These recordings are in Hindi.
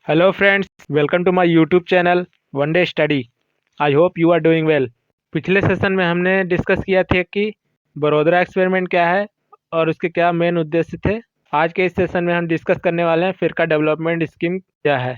Hello friends, welcome to my YouTube channel One Day Study. I hope you are doing well. पिछले सेशन में हमने डिस्कस किया था कि बड़ोदरा एक्सपेरिमेंट क्या है और उसके क्या मेन उद्देश्य थे। आज के इस सेशन में हम डिस्कस करने वाले हैं फिरका डेवलपमेंट स्कीम क्या है।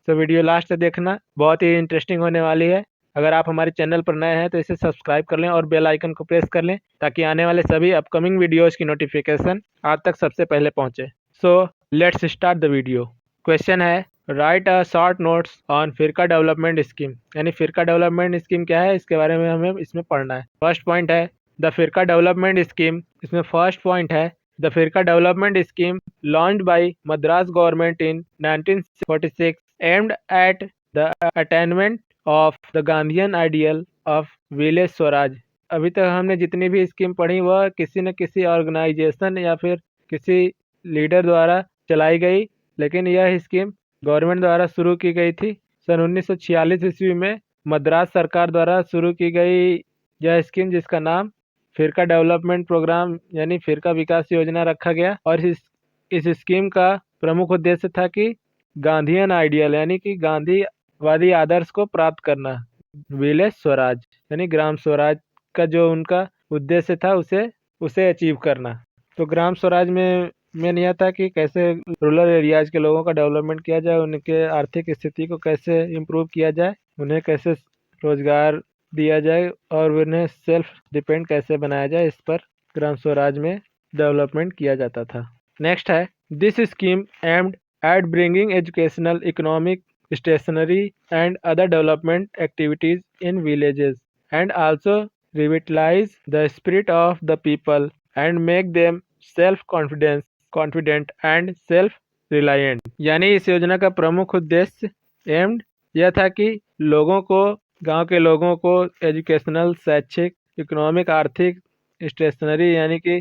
तो वीडियो लास्ट तक देखना, बहुत ही इंटरेस्टिंग होने वाली है। अगर आप हमारे चैनल पर नए हैं तो इसे सब्सक्राइब कर लें और बेल आइकन को प्रेस कर लें ताकि आने वाले सभी अपकमिंग वीडियोज़ की नोटिफिकेशन आप तक सबसे पहले पहुँचे। So let's start the video. Question है, write a short notes on firka development scheme. यानी फिरका डेवलपमेंट स्कीम क्या है, इसके बारे में हमें इसमें पढ़ना है। फर्स्ट पॉइंट है द फिरका डेवलपमेंट स्कीम। इसमें फर्स्ट पॉइंट है the firka development scheme launched by Madras government in 1946 aimed at the attainment of the Gandhian ideal of village swaraj. अभी तक हमने जितनी भी स्कीम पढ़ी वह किसी न किसी ऑर्गेनाइजेशन या फिर किसी लीडर द्वारा चलाई गई, लेकिन यह स्कीम गवर्नमेंट द्वारा शुरू की गई थी। सन 1946 ईस्वी में मद्रास सरकार द्वारा शुरू की गई यह स्कीम, जिसका नाम फिरका डेवलपमेंट प्रोग्राम यानी फिरका विकास योजना रखा गया। और इस स्कीम का प्रमुख उद्देश्य था कि गांधीयन आइडियल यानी कि गांधीवादी आदर्श को प्राप्त करना, विलेज स्वराज यानी ग्राम स्वराज का जो उनका उद्देश्य था उसे अचीव करना। तो ग्राम स्वराज में मेन यह था कि कैसे रूरल एरियाज के लोगों का डेवलपमेंट किया जाए, उनके आर्थिक स्थिति को कैसे इम्प्रूव किया जाए, उन्हें कैसे रोजगार दिया जाए और उन्हें सेल्फ डिपेंड कैसे बनाया जाए, इस पर ग्राम स्वराज में डेवलपमेंट किया जाता था। नेक्स्ट है this scheme aimed at bringing educational, economic, stationery and other development activities in villages and also revitalise the spirit of the people and make them self confident and self reliant. यानी इस योजना का प्रमुख उद्देश्य एम्ड यह था कि लोगों को, गांव के लोगों को एजुकेशनल, शैक्षिक, इकोनॉमिक, आर्थिक, स्टेशनरी यानी कि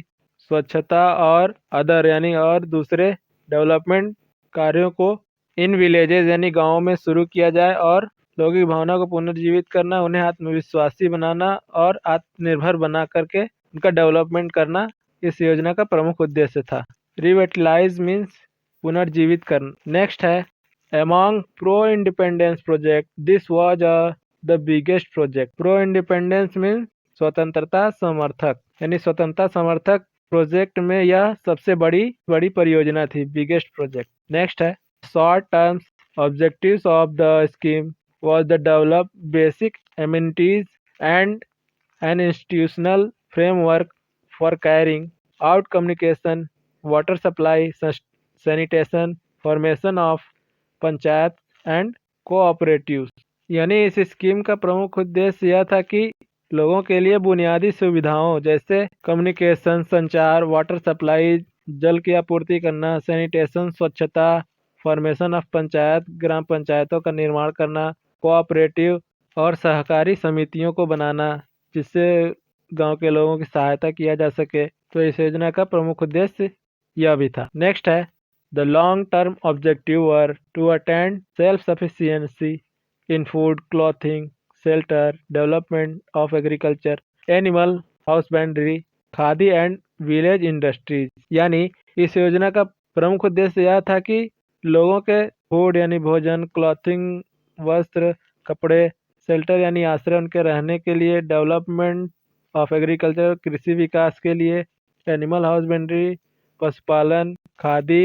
स्वच्छता और अदर यानी और दूसरे डेवलपमेंट कार्यों को इन विलेजेस यानी गाँवों में शुरू किया जाए और लोगों की भावना को पुनर्जीवित करना, उन्हें आत्मविश्वासी बनाना और आत्मनिर्भर बना करके उनका डेवलपमेंट करना इस योजना का प्रमुख उद्देश्य था। रिविटलाइज मीन्स पुनर्जीवित करना। नेक्स्ट है among pro independence project this was the biggest project. Pro independence means स्वतंत्रता समर्थक, यानी स्वतंत्रता समर्थक प्रोजेक्ट में यह सबसे बड़ी परियोजना थी, बिगेस्ट प्रोजेक्ट। नेक्स्ट है short terms objectives of the scheme was the develop basic amenities and an institutional framework for carrying out communication, water supply, sanitation, formation of panchayat and cooperatives. यानी इस स्कीम का प्रमुख उद्देश्य यह था कि लोगों के लिए बुनियादी सुविधाओं जैसे कम्युनिकेशन, संचार, वाटर सप्लाई, जल की आपूर्ति करना, सैनिटेशन, स्वच्छता, फॉर्मेशन ऑफ पंचायत, ग्राम पंचायतों का निर्माण करना, कोऑपरेटिव और सहकारी समितियों को बनाना जिससे गांव के लोगों की सहायता किया जा सके। तो इस योजना का प्रमुख उद्देश्य यह भी था। नेक्स्ट है the long term objective were to attend self sufficiency in food, clothing, shelter, development of agriculture, animal husbandry, khadi and village industries. यानी इस योजना का प्रमुख उद्देश्य यह था कि लोगों के फूड यानी भोजन, क्लॉथिंग वस्त्र, कपड़े, शेल्टर यानी आश्रय उनके रहने के लिए, डेवलपमेंट ऑफ एग्रीकल्चर कृषि विकास के लिए, एनिमल हाउसबेंड्री पशुपालन, खादी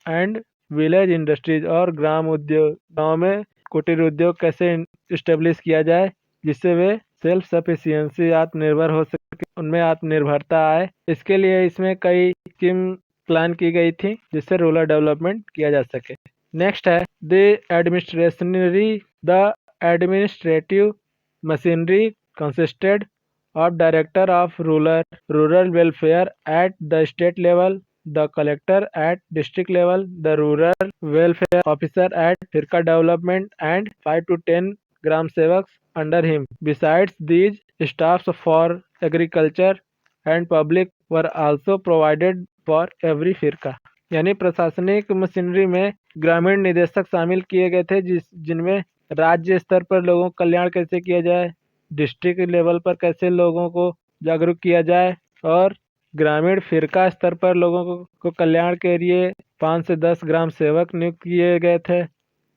एंड विलेज इंडस्ट्रीज और ग्राम उद्योग, गाँव में कुटीर उद्योग कैसे इस्टेब्लिश किया जाए जिससे वे सेल्फ सफिशिएंसी आत्मनिर्भर हो सके, उनमें आत्मनिर्भरता आए। इसके लिए इसमें कई स्कीम प्लान की गई थी जिससे रूरल डेवलपमेंट किया जा सके। नेक्स्ट है the administrative machinery consisted of director of rural welfare at the state level, the collector at district level, the rural welfare officer at Firka development and 5 to 10 gram sevaks under him. Besides these, staffs for agriculture and public were also provided for every Firka. यानी प्रशासनिक मशीनरी में ग्रामीण निदेशक शामिल किए गए थे जिनमें राज्य स्तर पर लोगों का कल्याण कैसे किया जाए, डिस्ट्रिक्ट लेवल पर कैसे लोगों को जागरूक किया जाए और ग्रामीण फिरका स्तर पर लोगों को कल्याण के लिए 5 से 10 ग्राम सेवक नियुक्त किए गए थे।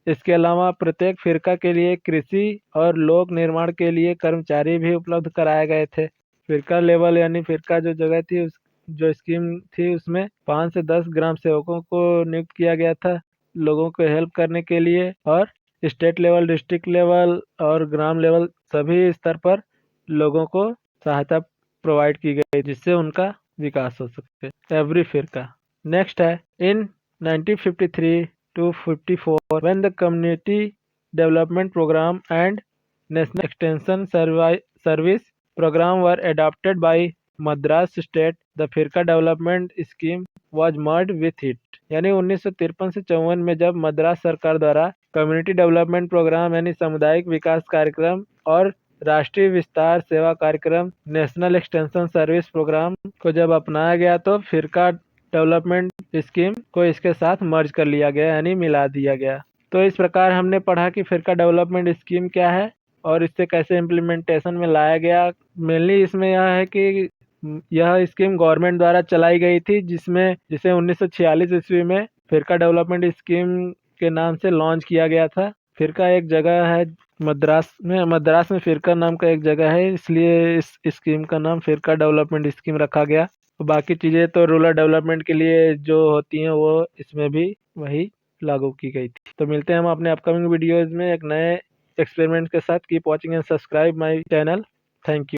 इसके अलावा प्रत्येक फिरका के लिए कृषि और लोक निर्माण के लिए कर्मचारी भी उपलब्ध कराए गए थे। फिरका लेवल यानी फिरका जो जगह थी जो स्कीम थी उसमें 5 से 10 ग्राम सेवकों को नियुक्त किया गया था लोगों को हेल्प करने के लिए, और स्टेट लेवल, डिस्ट्रिक्ट लेवल और ग्राम लेवल सभी स्तर पर लोगों को सहायता प्रोवाइड की गई जिससे उनका विकास हो सके। एवरी फिरका। नेक्स्ट है इन 1953 to 54 when the community development program and national extension service program were adopted by Madras state, the firka development scheme was merged with it। यानी 1953 से 54 में जब मद्रास सरकार द्वारा कम्युनिटी डेवलपमेंट प्रोग्राम यानी सामुदायिक विकास कार्यक्रम और राष्ट्रीय विस्तार सेवा कार्यक्रम नेशनल एक्सटेंशन सर्विस प्रोग्राम को जब अपनाया गया तो फिरका डेवलपमेंट स्कीम को इसके साथ मर्ज कर लिया गया यानी मिला दिया गया। तो इस प्रकार हमने पढ़ा कि फिरका डेवलपमेंट स्कीम क्या है और इससे कैसे इम्प्लीमेंटेशन में लाया गया। मेनली इसमें यह है कि यह स्कीम गवर्नमेंट द्वारा चलाई गई थी जिसे 1946 ईस्वी में फिरका डेवलपमेंट स्कीम के नाम से लॉन्च किया गया था। फिरका एक जगह है मद्रास में फिरका नाम का एक जगह है, इसलिए इस स्कीम का नाम फिरका डेवलपमेंट स्कीम रखा गया। तो बाकी चीज़ें तो रूरल डेवलपमेंट के लिए जो होती हैं वो इसमें भी वही लागू की गई थी। तो मिलते हैं हम अपने अपकमिंग वीडियोज़ में एक नए एक्सपेरिमेंट के साथ। Keep watching and subscribe my channel. Thank you.